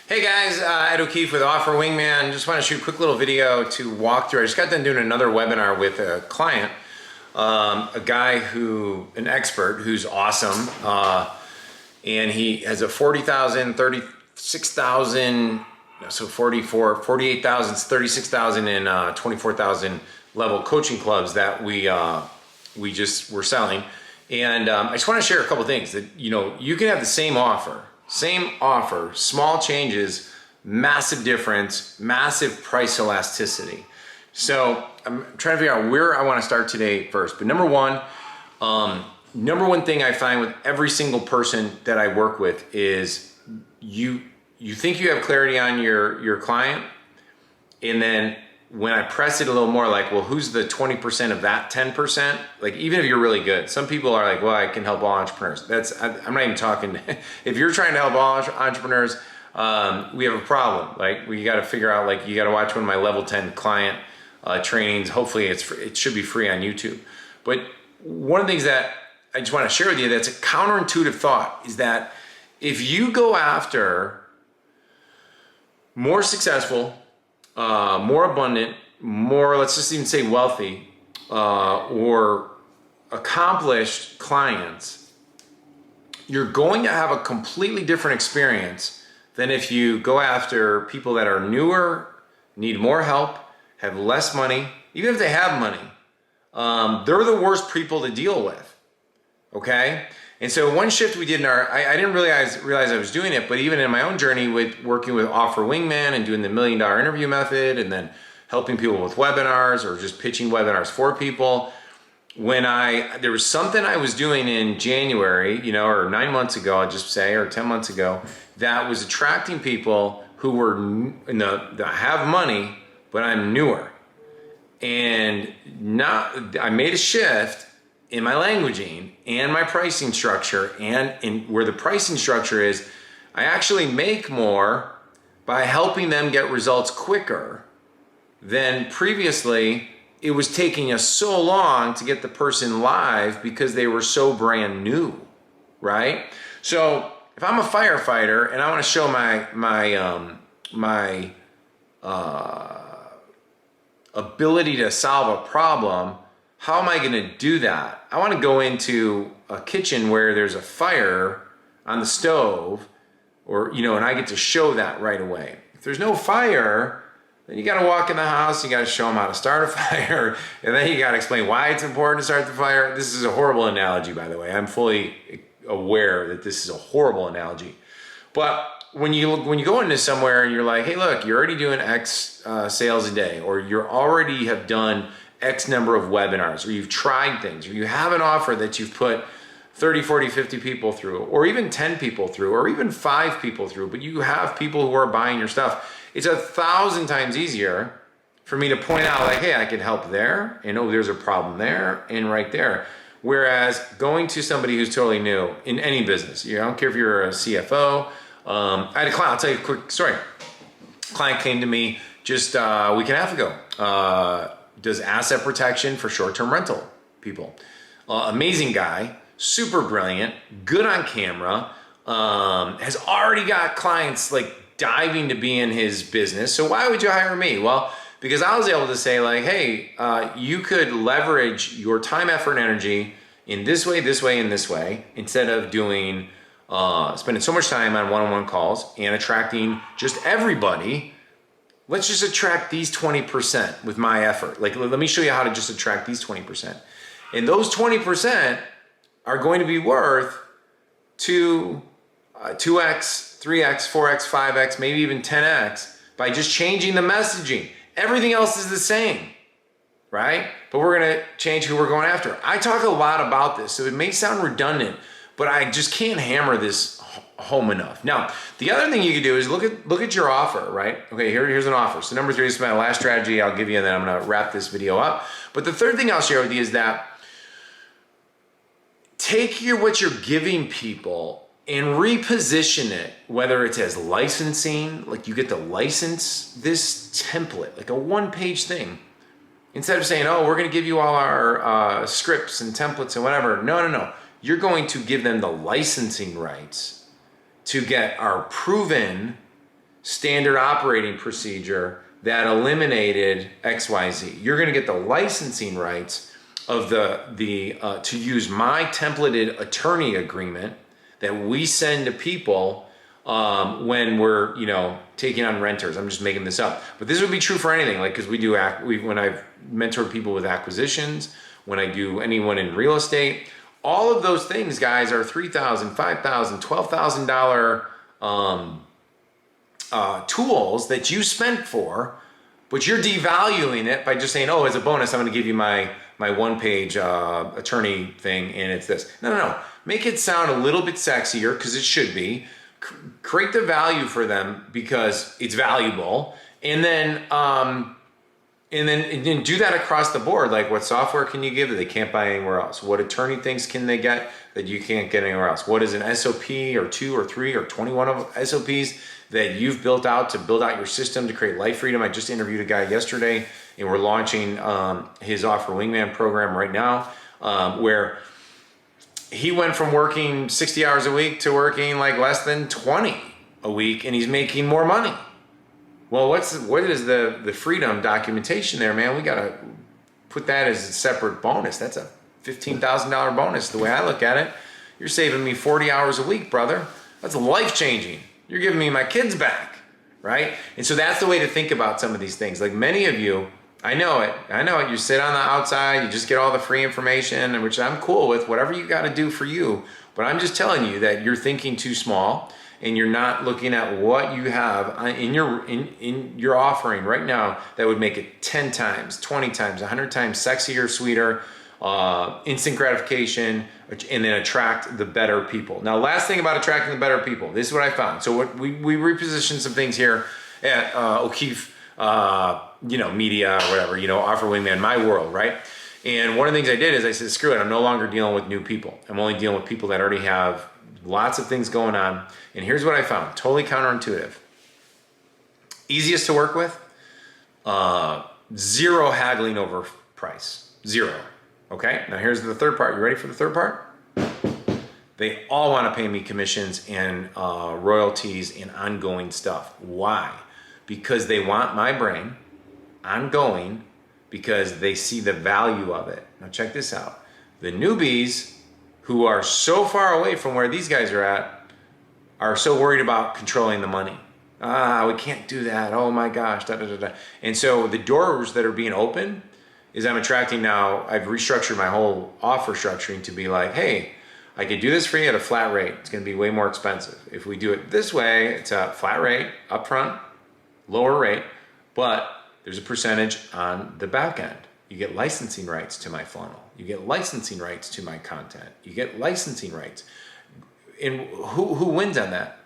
Hey guys, Ed O'Keefe with Offer Wingman. Just want to shoot a quick little video to walk through. I just got done doing another webinar with a client, a guy an expert who's awesome, and he has a 40,000, 36,000, so 48,000, 36,000, and 24,000 level coaching clubs that we just were selling. And I just want to share a couple things that, you can have the same offer, small changes, massive difference, massive price elasticity. So I'm trying to figure out where I want to start today first. But number one thing I find with every single person that I work with is you think you have clarity on your client, and then when I press it a little more, like, well, who's the 20% of that 10%? Like, even if you're really good, some people are like, well, I can help all entrepreneurs. I'm not even talking, if you're trying to help all entrepreneurs, we have a problem. Like, we got to figure out, like, you got to watch one of my level 10 client trainings. Hopefully it should be free on YouTube. But one of the things that I just want to share with you that's a counterintuitive thought is that if you go after more successful, more abundant, more, let's just even say wealthy, or accomplished clients, you're going to have a completely different experience than if you go after people that are newer, need more help, have less money. Even if they have money, they're the worst people to deal with, okay? And so one shift we did in I didn't realize I was doing it, but even in my own journey with working with Offer Wingman and doing the $1 million interview method and then helping people with webinars or just pitching webinars for people, there was something I was doing in January, or 9 months ago, I'll just say, or 10 months ago, that was attracting people who were that have money, but I'm newer. And I made a shift in my languaging and my pricing structure, and in where the pricing structure is, I actually make more by helping them get results quicker than previously. It was taking us so long to get the person live because they were so brand new, right? So if I'm a firefighter and I want to show my ability to solve a problem, how am I going to do that? I want to go into a kitchen where there's a fire on the stove, and I get to show that right away. If there's no fire, then you got to walk in the house, you got to show them how to start a fire, and then you got to explain why it's important to start the fire. This is a horrible analogy, by the way. I'm fully aware that this is a horrible analogy. But when you go into somewhere and you're like, hey, look, you're already doing X sales a day, or you already have done X number of webinars, or you've tried things, or you have an offer that you've put 30, 40, 50 people through, or even 10 people through, or even 5 people through, but you have people who are buying your stuff. It's 1,000 times easier for me to point out, like, hey, I can help there, and oh, there's a problem there, and right there. Whereas going to somebody who's totally new in any business, I don't care if you're a CFO. I had a client, I'll tell you a quick story. A client came to me just a week and a half ago. Does asset protection for short-term rental people. Amazing guy, super brilliant, good on camera, has already got clients like diving to be in his business. So why would you hire me? Well, because I was able to say, like, hey, you could leverage your time, effort, and energy in this way, and this way, instead of doing spending so much time on one-on-one calls and attracting just everybody. Let's just attract these 20% with my effort. Like, let me show you how to just attract these 20%. And those 20% are going to be worth 2x, 3x, 4x, 5x, maybe even 10x by just changing the messaging. Everything else is the same, right? But we're going to change who we're going after. I talk a lot about this, so it may sound redundant, but I just can't hammer this home enough. Now, the other thing you can do is look at your offer, right? Okay, here's an offer. So number 3 is my last strategy I'll give you, and then I'm gonna wrap this video up. But the third thing I'll share with you is that take what you're giving people and reposition it, whether it's as licensing, like you get to license this template, like a one-page thing. Instead of saying, oh, we're gonna give you all our scripts and templates and whatever. No. You're going to give them the licensing rights to get our proven standard operating procedure that eliminated XYZ. You're going to get the licensing rights of to use my templated attorney agreement that we send to people when we're, taking on renters. I'm just making this up, but this would be true for anything. Like, because when I've mentored people with acquisitions, when I do anyone in real estate, all of those things, guys, are $3,000, $5,000, $12,000 tools that you spent for, but you're devaluing it by just saying, oh, as a bonus, I'm going to give you my one-page attorney thing, and it's this. No. Make it sound a little bit sexier, because it should be. Create the value for them because it's valuable, and then do that across the board. Like, what software can you give that they can't buy anywhere else? What attorney things can they get that you can't get anywhere else? What is an SOP or 2 or 3 or 21 of SOPs that you've built out to build out your system to create life freedom? I just interviewed a guy yesterday, and we're launching his Offer Wingman program right now, where he went from working 60 hours a week to working like less than 20 a week, and he's making more money. Well, what is the freedom documentation there, man? We got to put that as a separate bonus. That's a $15,000 bonus, the way I look at it. You're saving me 40 hours a week, brother. That's life-changing. You're giving me my kids back, right? And so that's the way to think about some of these things. Like, many of you, I know it. You sit on the outside, you just get all the free information, which I'm cool with, whatever you got to do for you. But I'm just telling you that you're thinking too small, and you're not looking at what you have in your offering right now that would make it 10 times, 20 times, 100 times sexier, sweeter, instant gratification, and then attract the better people. Now, last thing about attracting the better people, this is what I found. So we repositioned some things here at O'Keefe, media or whatever, Offer Wingman, my world, right? And one of the things I did is I said, screw it, I'm no longer dealing with new people. I'm only dealing with people that already have lots of things going on. And here's what I found, totally counterintuitive. Easiest to work with, zero haggling over price, zero. Okay, now here's the third part. You ready for the third part? They all want to pay me commissions and royalties and ongoing stuff. Why? Because they want my brain ongoing, because they see the value of it. Now check this out. The newbies who are so far away from where these guys are at are so worried about controlling the money. We can't do that. Oh my gosh, da da da da. And so the doors that are being open is I'm attracting now, I've restructured my whole offer structuring to be like, hey, I could do this for you at a flat rate. It's gonna be way more expensive. If we do it this way, it's a flat rate, upfront, lower rate, but there's a percentage on the back end. You get licensing rights to my funnel. You get licensing rights to my content. You get licensing rights. And who wins on that?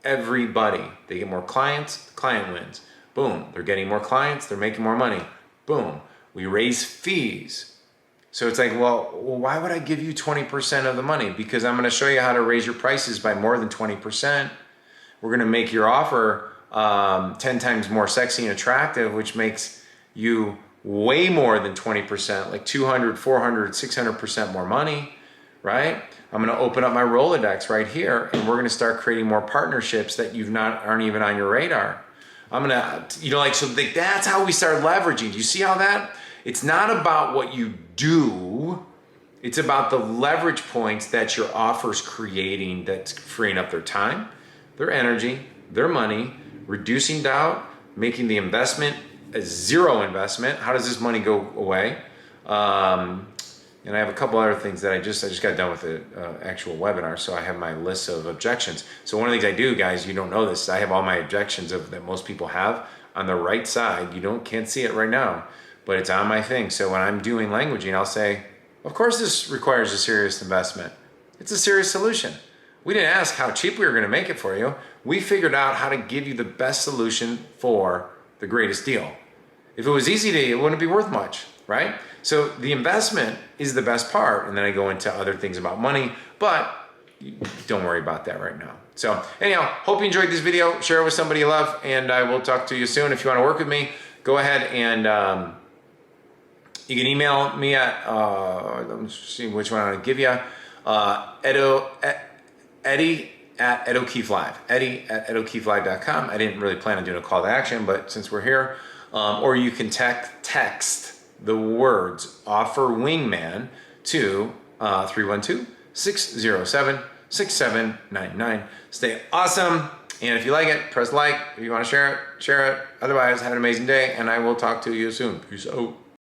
Everybody. They get more clients, the client wins. Boom, they're getting more clients, they're making more money. Boom, we raise fees. So it's like, well, why would I give you 20% of the money? Because I'm gonna show you how to raise your prices by more than 20%. We're gonna make your offer 10 times more sexy and attractive, which makes you way more than 20%, like 200, 400, 600% more money, right? I'm gonna open up my Rolodex right here, and we're gonna start creating more partnerships that aren't even on your radar. I'm gonna, that's how we start leveraging. Do you see how that? It's not about what you do, it's about the leverage points that your offer's creating that's freeing up their time, their energy, their money, reducing doubt, making the investment a zero investment. How does this money go away? And I have a couple other things that I just got done with the actual webinar, so I have my list of objections. So one of the things I do, guys, you don't know this, I have all my objections that most people have on the right side. You can't see it right now, but it's on my thing. So when I'm doing languaging, I'll say, of course this requires a serious investment. It's a serious solution. We didn't ask how cheap we were gonna make it for you. We figured out how to give you the best solution for the greatest deal. If it was easy to you, it wouldn't be worth much, right? So the investment is the best part, and then I go into other things about money, but don't worry about that right now. So anyhow, hope you enjoyed this video. Share it with somebody you love, and I will talk to you soon. If you want to work with me, go ahead and you can email me at, let me see which one I'm gonna give you, Eddie at Ed O'Keefe Live. Eddie at EdO'KeefeLive.com. I didn't really plan on doing a call to action, but since we're here, or you can text the words offer Wingman to 312-607-6799. Stay awesome. And if you like it, press like. If you want to share it, share it. Otherwise, have an amazing day, and I will talk to you soon. Peace out.